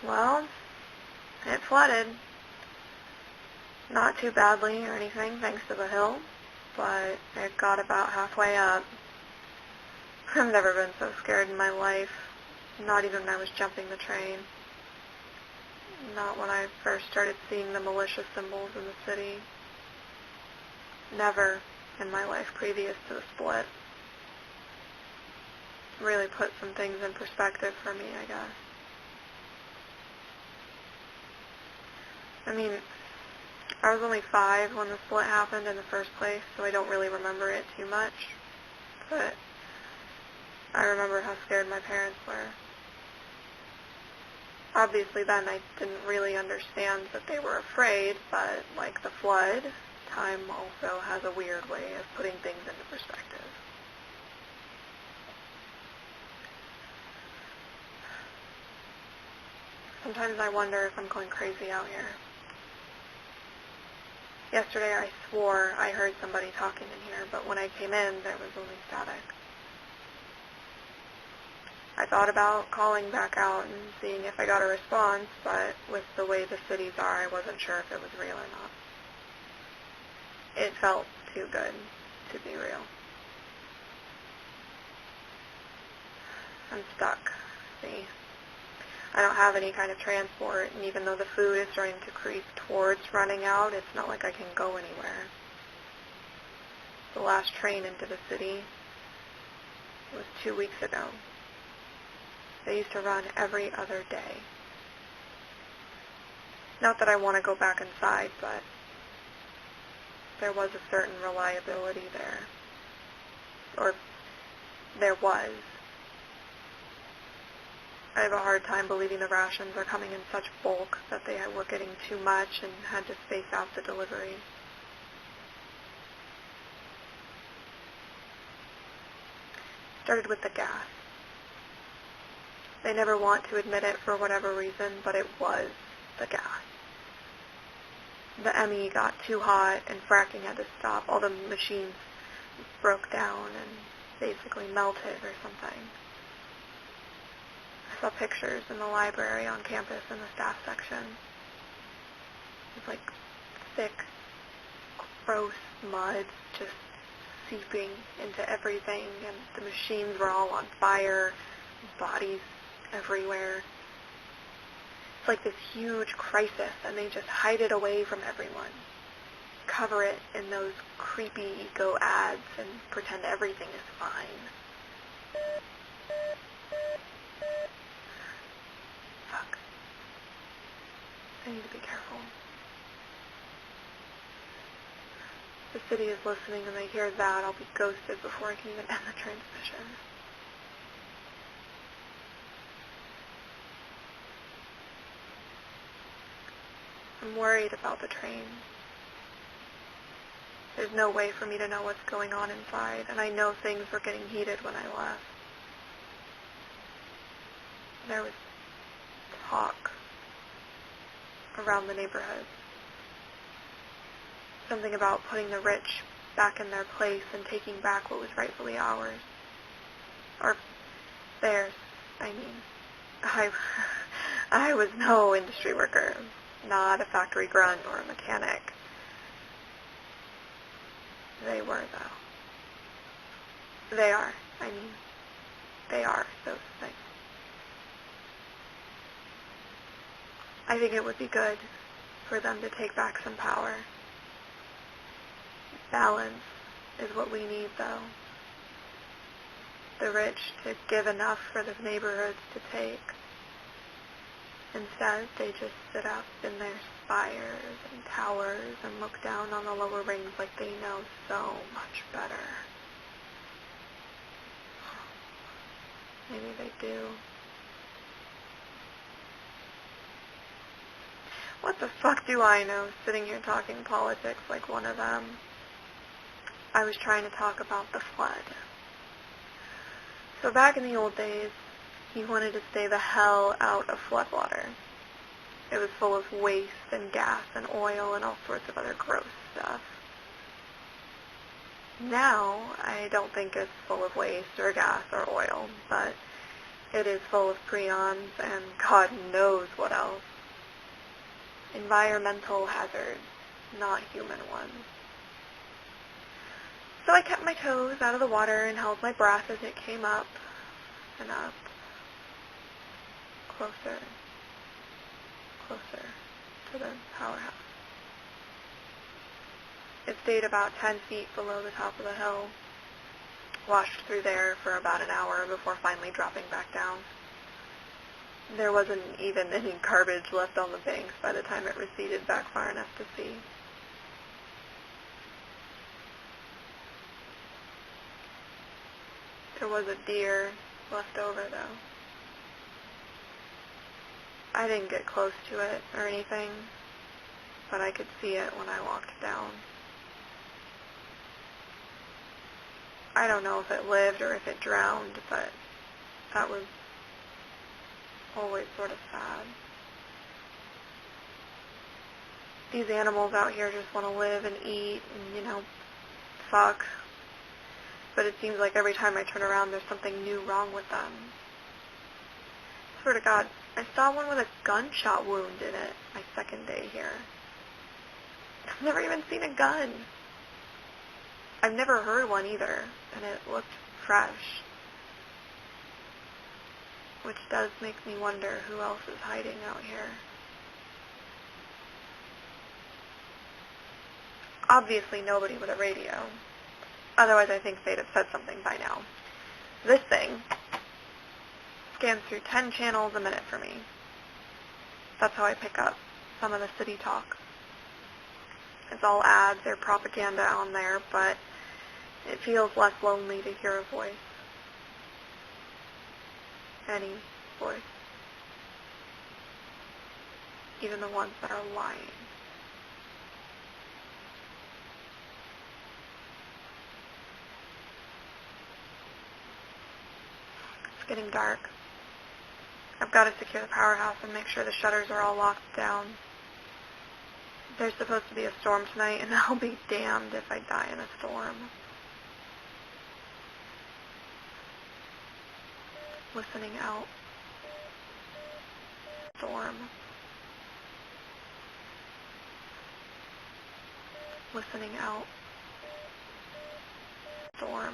Well, it flooded. Not too badly or anything, thanks to the hill, but it got about halfway up. I've never been so scared in my life, not even when I was jumping the train. Not when I first started seeing the militia symbols in the city. Never in my life previous to the split. Really put some things in perspective for me, I guess. I mean, I was only 5 when the split happened in the first place, so I don't really remember it too much. But I remember how scared my parents were. Obviously then I didn't really understand that they were afraid, but like the flood, time also has a weird way of putting things into perspective. Sometimes I wonder if I'm going crazy out here. Yesterday I swore I heard somebody talking in here, but when I came in, there was only static. I thought about calling back out and seeing if I got a response, but with the way the cities are, I wasn't sure if it was real or not. It felt too good to be real. I'm stuck, see? I don't have any kind of transport, and even though the food is starting to creep towards running out, it's not like I can go anywhere. The last train into the city was 2 weeks ago. They used to run every other day. Not that I want to go back inside, but there was a certain reliability there. Or there was. I have a hard time believing the rations are coming in such bulk that they were getting too much and had to space out the delivery. Started with the gas. They never want to admit it for whatever reason, but it was the gas. The ME got too hot and fracking had to stop. All the machines broke down and basically melted or something. I saw pictures in the library on campus in the staff section. It was like thick, gross mud just seeping into everything, and the machines were all on fire, bodies everywhere. It's like this huge crisis, and they just hide it away from everyone. Cover it in those creepy eco ads and pretend everything is fine. Fuck. I need to be careful. If the city is listening and they hear that, I'll be ghosted before I can even end the transmission. I'm worried about the train. There's no way for me to know what's going on inside, and I know things were getting heated when I left. There was talk around the neighborhood. Something about putting the rich back in their place and taking back what was rightfully ours. Or theirs, I mean. I was no industry worker, not a factory grunt or a mechanic. They were, though. They are. I mean, they are those things. I think it would be good for them to take back some power. Balance is what we need, though. The rich to give enough for the neighborhoods to take. Instead, they just sit up in their spires and towers and look down on the lower rings like they know so much better. Maybe they do. What the fuck do I know, sitting here talking politics like one of them? I was trying to talk about the flood. So back in the old days, he wanted to stay the hell out of floodwater. It was full of waste and gas and oil and all sorts of other gross stuff. Now, I don't think it's full of waste or gas or oil, but It is full of prions and God knows what else. Environmental hazards, not human ones. So I kept my toes out of the water and held my breath as it came up and up, closer, closer to the powerhouse. It stayed about 10 feet below the top of the hill, washed through there for about an hour before finally dropping back down. There wasn't even any garbage left on the banks by the time it receded back far enough to see. There was a deer left over, though. I didn't get close to it or anything, but I could see it when I walked down. I don't know if it lived or if it drowned, but that was always sort of sad. These animals out here just want to live and eat and, fuck. But it seems like every time I turn around, there's something new wrong with them. I swear to God, I saw one with a gunshot wound in it my second day here. I've never even seen a gun. I've never heard one either, and it looked fresh. Which does make me wonder who else is hiding out here. Obviously nobody with a radio. Otherwise I think they'd have said something by now. This thing scans through 10 channels a minute for me. That's how I pick up some of the city talk. It's all ads or propaganda on there, but it feels less lonely to hear a voice. Any voice. Even the ones that are lying. It's getting dark. I've got to secure the powerhouse and make sure the shutters are all locked down. There's supposed to be a storm tonight, and I'll be damned if I die in a storm. Listening out. Storm. Listening out. Storm.